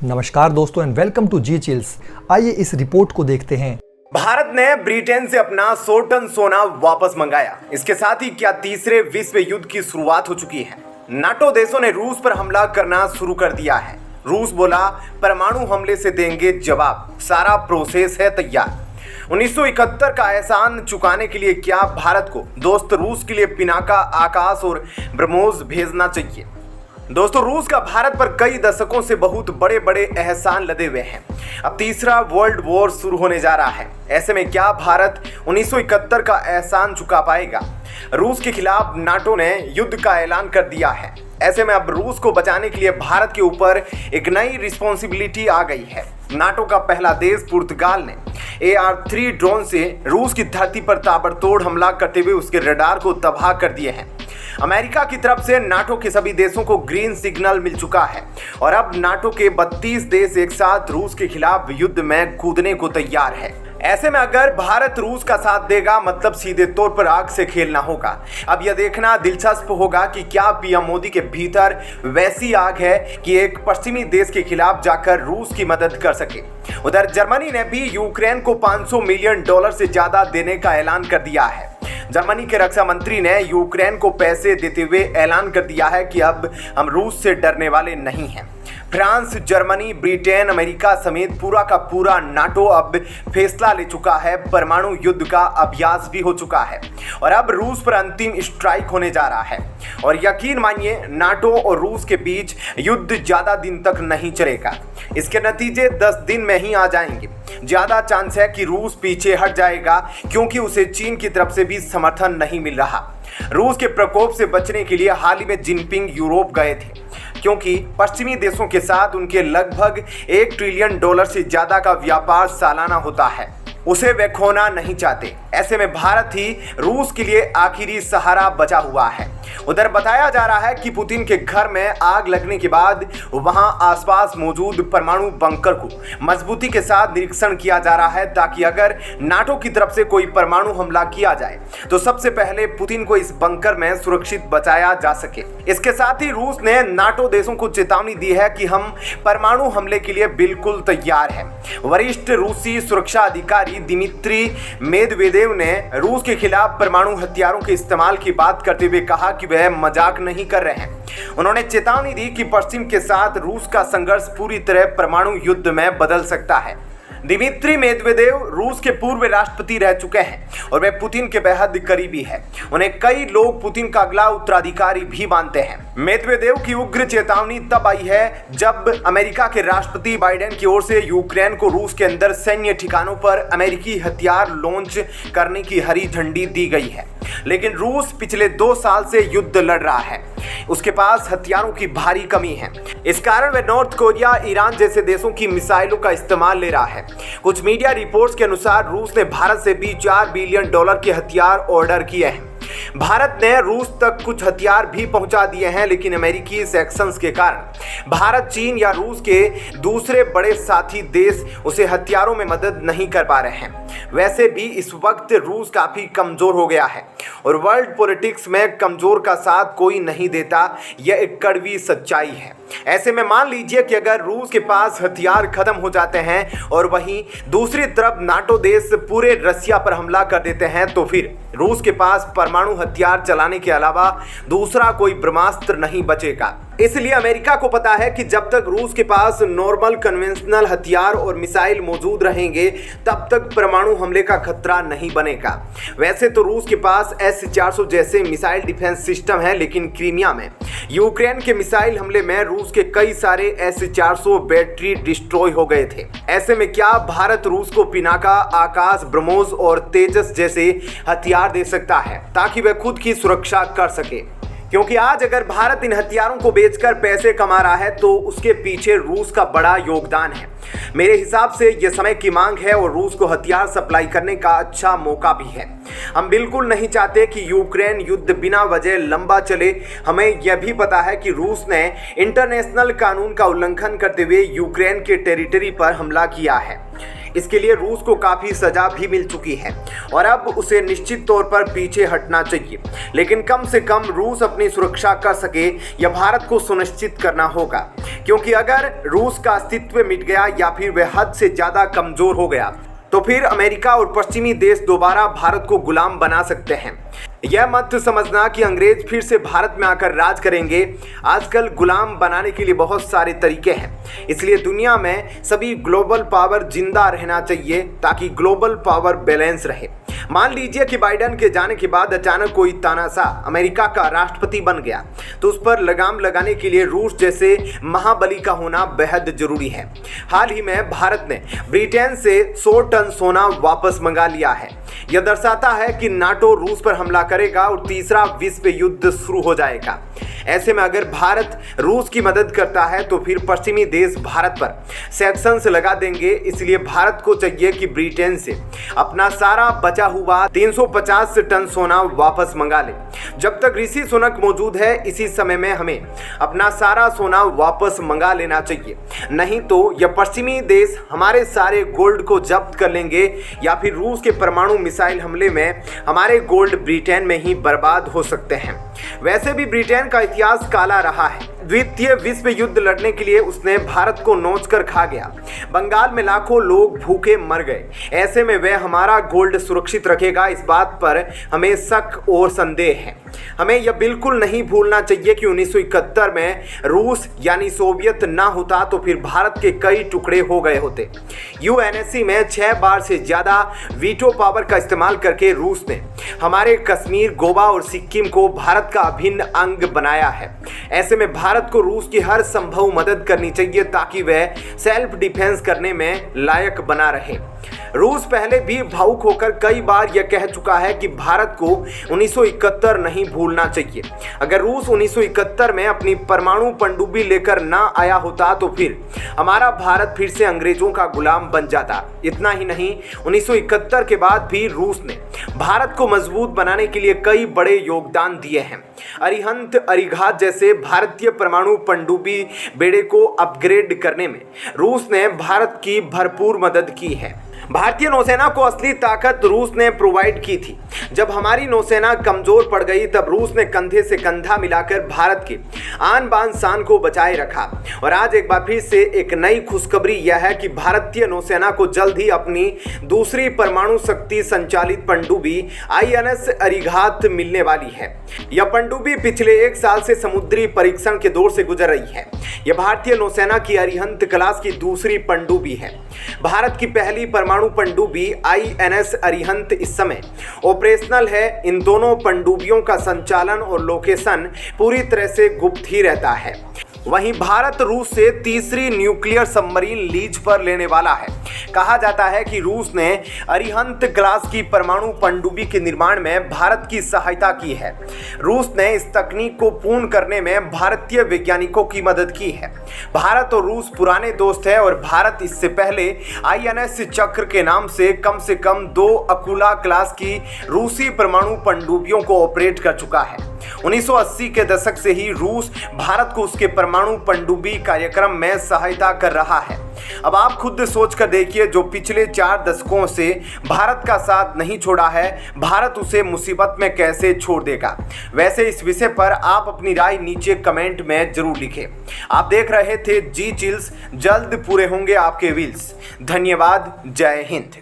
नमस्कार दोस्तों and welcome to G Chills. आइए इस रिपोर्ट को देखते हैं। भारत ने ब्रिटेन से अपना 100 टन सोना वापस मंगाया। इसके साथ ही क्या तीसरे विश्व युद्ध की शुरुआत हो चुकी है। नाटो देशों ने रूस पर हमला करना शुरू कर दिया है। रूस बोला परमाणु हमले से देंगे जवाब, सारा प्रोसेस है तैयार। 1971 का एहसान चुकाने के लिए क्या भारत को दोस्त रूस के लिए पिनाका, आकाश और ब्रह्मोस भेजना चाहिए। दोस्तों, रूस का भारत पर कई दशकों से बहुत बड़े बड़े एहसान लदे हुए हैं। अब तीसरा वर्ल्ड वॉर शुरू होने जा रहा है। ऐसे में क्या भारत 1971 का एहसान चुका पाएगा। रूस के खिलाफ नाटो ने युद्ध का ऐलान कर दिया है। ऐसे में अब रूस को बचाने के लिए भारत के ऊपर एक नई रिस्पॉन्सिबिलिटी आ गई है। नाटो का पहला देश पुर्तगाल ने AR-3 ड्रोन से रूस की धरती पर ताबड़तोड़ हमला करते हुए उसके रडार को तबाह कर दिए हैं। अमेरिका की तरफ से नाटो के सभी देशों को ग्रीन सिग्नल मिल चुका है और अब नाटो के 32 देश एक साथ रूस के खिलाफ युद्ध में कूदने को तैयार है। ऐसे में अगर भारत रूस का साथ देगा मतलब सीधे तौर पर आग से खेलना होगा। अब यह देखना दिलचस्प होगा कि क्या पीएम मोदी के भीतर वैसी आग है कि एक पश्चिमी देश के खिलाफ जाकर रूस की मदद कर सके। उधर जर्मनी ने भी यूक्रेन को $500 मिलियन से ज्यादा देने का ऐलान कर दिया है। जर्मनी के रक्षा मंत्री ने यूक्रेन को पैसे देते हुए ऐलान कर दिया है कि अब हम रूस से डरने वाले नहीं हैं। फ्रांस, जर्मनी, ब्रिटेन, अमेरिका समेत पूरा का पूरा नाटो अब फैसला ले चुका है। परमाणु युद्ध का अभ्यास भी हो चुका है और अब रूस पर अंतिम स्ट्राइक होने जा रहा है। और यकीन मानिए, नाटो और रूस के बीच युद्ध ज्यादा दिन तक नहीं चलेगा। इसके नतीजे 10 दिन में ही आ जाएंगे। ज्यादा चांस है कि रूस पीछे हट जाएगा क्योंकि उसे चीन की तरफ से भी समर्थन नहीं मिल रहा। रूस के प्रकोप से बचने के लिए हाल ही में जिनपिंग यूरोप गए थे क्योंकि पश्चिमी देशों के साथ उनके लगभग $1 ट्रिलियन से ज्यादा का व्यापार सालाना होता है। उसे वे खोना नहीं चाहते। ऐसे में भारत ही रूस के लिए आखिरी सहारा बचा हुआ है। उधर बताया जा रहा है कि पुतिन के घर में आग लगने के बाद वहां आसपास मौजूद परमाणु बंकर को मजबूती के साथ निरीक्षण किया जा रहा है ताकि अगर नाटो की तरफ से कोई परमाणु हमला किया जाए तो सबसे पहले पुतिन को इस बंकर में सुरक्षित बचाया जा सके। इसके साथ ही रूस ने नाटो देशों को चेतावनी दी है कि हम परमाणु हमले के लिए बिल्कुल तैयार हैं। वरिष्ठ रूसी सुरक्षा अधिकारी दिमित्री मेदवेदेव ने रूस के खिलाफ परमाणु हथियारों के इस्तेमाल की बात करते हुए कहा कि वह मजाक नहीं कर रहे हैं। उन्होंने चेतावनी दी कि पश्चिम के साथ रूस का संघर्ष पूरी तरह परमाणु युद्ध में बदल सकता है। दिमित्री मेदवेदेव रूस के पूर्व राष्ट्रपति रह चुके हैं और वे पुतिन के बेहद करीबी हैं। उन्हें कई लोग पुतिन का अगला उत्तराधिकारी भी मानते हैं। मेदवेदेव की उग्र चेतावनी तब आई है जब अमेरिका के राष्ट्रपति बाइडेन की ओर से यूक्रेन को रूस के अंदर सैन्य ठिकानों पर अमेरिकी हथियार लॉन्च करने की हरी झंडी दी गई है। लेकिन रूस पिछले 2 साल से युद्ध लड़ रहा है। उसके पास हथियारों की भारी कमी है। इस कारण वह नॉर्थ कोरिया, ईरान जैसे देशों की मिसाइलों का इस्तेमाल ले रहा है। कुछ मीडिया रिपोर्ट्स के अनुसार रूस ने भारत से भी $4 बिलियन के हथियार ऑर्डर किए हैं। भारत ने रूस तक कुछ हथियार भी पहुंचा दिए हैं, लेकिन अमेरिकी सैंक्शंस के कारण भारत, चीन या रूस के दूसरे बड़े साथी देश उसे हथियारों में मदद नहीं कर पा रहे हैं। वैसे भी इस वक्त रूस काफी कमजोर हो गया है और वर्ल्ड पॉलिटिक्स में कमजोर का साथ कोई नहीं देता। यह एक कड़वी सच्चाई है। ऐसे में मान लीजिए कि अगर रूस के पास हथियार खत्म हो जाते हैं और वहीं दूसरी तरफ नाटो देश पूरे रसिया पर हमला कर देते हैं तो फिर रूस के पास परमाणु हथियार चलाने के अलावा दूसरा कोई ब्रह्मास्त्र नहीं बचेगा। इसलिए अमेरिका को पता है कि जब तक रूस के पास नॉर्मल कन्वेंशनल हथियार और मिसाइल मौजूद रहेंगे तब तक परमाणु हमले का खतरा नहीं बनेगा। वैसे तो रूस के पास S-400 जैसे मिसाइल डिफेंस सिस्टम है, लेकिन क्रीमिया में यूक्रेन के मिसाइल हमले में रूस के कई सारे S-400 बैटरी डिस्ट्रॉय हो गए थे। ऐसे में क्या भारत रूस को पिनाका, आकाश, ब्रह्मोस और तेजस जैसे हथियार दे सकता है ताकि वह खुद की सुरक्षा कर सके। क्योंकि आज अगर भारत इन हथियारों को बेचकर पैसे कमा रहा है तो उसके पीछे रूस का बड़ा योगदान है। मेरे हिसाब से यह समय की मांग है और रूस को हथियार सप्लाई करने का अच्छा मौका भी है। हम बिल्कुल नहीं चाहते कि यूक्रेन युद्ध बिना वजह लंबा चले। हमें यह भी पता है कि रूस ने इंटरनेशनल कानून का उल्लंघन करते हुए यूक्रेन के टेरिटरी पर हमला किया है। इसके लिए रूस को काफ़ी सजा भी मिल चुकी है और अब उसे निश्चित तौर पर पीछे हटना चाहिए। लेकिन कम से कम रूस अपनी सुरक्षा कर सके यह भारत को सुनिश्चित करना होगा, क्योंकि अगर रूस का अस्तित्व मिट गया या फिर वह हद से ज़्यादा कमज़ोर हो गया तो फिर अमेरिका और पश्चिमी देश दोबारा भारत को गुलाम बना सकते हैं। यह मत समझना कि अंग्रेज फिर से भारत में आकर राज करेंगे। आजकल गुलाम बनाने के लिए बहुत सारे तरीके हैं, इसलिए दुनिया में सभी ग्लोबल पावर जिंदा रहना चाहिए ताकि ग्लोबल पावर बैलेंस रहे। मान लीजिए कि बाइडेन के जाने के बाद अचानक कोई तानाशाह अमेरिका का राष्ट्रपति बन गया, तो उस पर लगाम लगाने के लिए रूस जैसे महाबली का होना बेहद जरूरी है। हाल ही में भारत ने ब्रिटेन से 100 टन सोना वापस मंगा लिया है। यह दर्शाता है कि नाटो रूस पर हमला करेगा और तीसरा विश्व युद्ध शुरू हो जाएगा। ऐसे में अगर भारत रूस की मदद करता है तो फिर पश्चिमी देश भारत पर सैंक्शंस लगा देंगे। इसलिए भारत को चाहिए कि ब्रिटेन से अपना सारा बचा हुआ 350 टन सोना वापस मंगा ले। जब तक ऋषि सुनक मौजूद है, इसी समय में हमें अपना सारा सोना वापस मंगा लेना चाहिए, नहीं तो यह पश्चिमी देश हमारे सारे गोल्ड को जब्त कर लेंगे या फिर रूस के परमाणु मिसाइल हमले में हमारे गोल्ड ब्रिटेन में ही बर्बाद हो सकते हैं। वैसे भी ब्रिटेन का इतिहास काला रहा है। द्वितीय विश्व युद्ध लड़ने के लिए उसने भारत को नोच कर खा गया। बंगाल में लाखों लोग भूखे मर गए। ऐसे में वह हमारा गोल्ड सुरक्षित रखेगा, इस बात पर हमें शक और संदेह है। हमें यह बिल्कुल नहीं भूलना चाहिए कि 1971 में रूस यानी सोवियत ना होता तो फिर भारत के कई टुकड़े हो गए होते। यूएनएससी में 6 बार से ज़्यादा वीटो पावर का इस्तेमाल करके रूस ने हमारे कश्मीर, गोवा और सिक्किम को भारत का अभिन्न अंग बनाया है। ऐसे में भारत को रूस की हर संभव मदद करनी चाहिए ताकि वह सेल्फ डिफेंस करने में लायक बना रहे। रूस पहले भी भावुक होकर कई बार यह कह चुका है कि भारत को 1971 नहीं भूलना चाहिए। अगर रूस 1971 में अपनी परमाणु पनडुब्बी लेकर ना आया होता तो फिर हमारा भारत फिर से अंग्रेजों का गुलाम बन जाता। इतना ही नहीं, 1971 के बाद भी रूस ने भारत को मजबूत बनाने के लिए कई बड़े योगदान दिए हैं। अरिहंत, अरिघात जैसे भारतीय परमाणु पनडुब्बी बेड़े को अपग्रेड करने में रूस ने भारत की भरपूर मदद की है। भारतीय नौसेना को असली ताकत रूस ने प्रोवाइड की थी। जब हमारी नौसेना कमजोर पड़ गई तब रूस ने कंधे से कंधा मिलाकर भारत की आन बान शान को बचाए रखा। और आज एक बार फिर से एक नई खुशखबरी यह है कि भारतीय नौसेना को जल्द ही अपनी दूसरी परमाणु शक्ति संचालित पनडुब्बी INS अरिघात मिलने वाली है। यह पनडुब्बी पिछले 1 साल से समुद्री परीक्षण के दौर से गुजर रही है। यह भारतीय नौसेना की अरिहंत क्लास की दूसरी पनडुब्बी है। भारत की पहली परमाणु पनडुब्बी INS अरिहंत इस समय ऑपरेशनल है। इन दोनों पनडुब्बियों का संचालन और लोकेशन पूरी तरह से गुप्त ही रहता है। वहीं भारत रूस से तीसरी न्यूक्लियर सबमरीन लीज पर लेने वाला है। कहा जाता है कि रूस ने अरिहंत क्लास की परमाणु पनडुब्बी के निर्माण में भारत की सहायता की है। रूस ने इस तकनीक को पूर्ण करने में भारतीय वैज्ञानिकों की मदद की है। भारत और रूस पुराने दोस्त है और भारत इससे पहले INS चक्र के नाम से कम 2 अकुला क्लास की रूसी परमाणु पनडुब्बियों को ऑपरेट कर चुका है। 1980 के दशक से ही रूस भारत को उसके परमाणु पनडुब्बी कार्यक्रम में सहायता कर रहा है। अब आप खुद सोच कर देखिए, जो पिछले 4 दशकों से भारत का साथ नहीं छोड़ा है, भारत उसे मुसीबत में कैसे छोड़ देगा। वैसे इस विषय पर आप अपनी राय नीचे कमेंट में जरूर लिखें। आप देख रहे थे जी चिल्स, जल्द पूरे होंगे आपके व्हील्स। धन्यवाद, जय हिंद।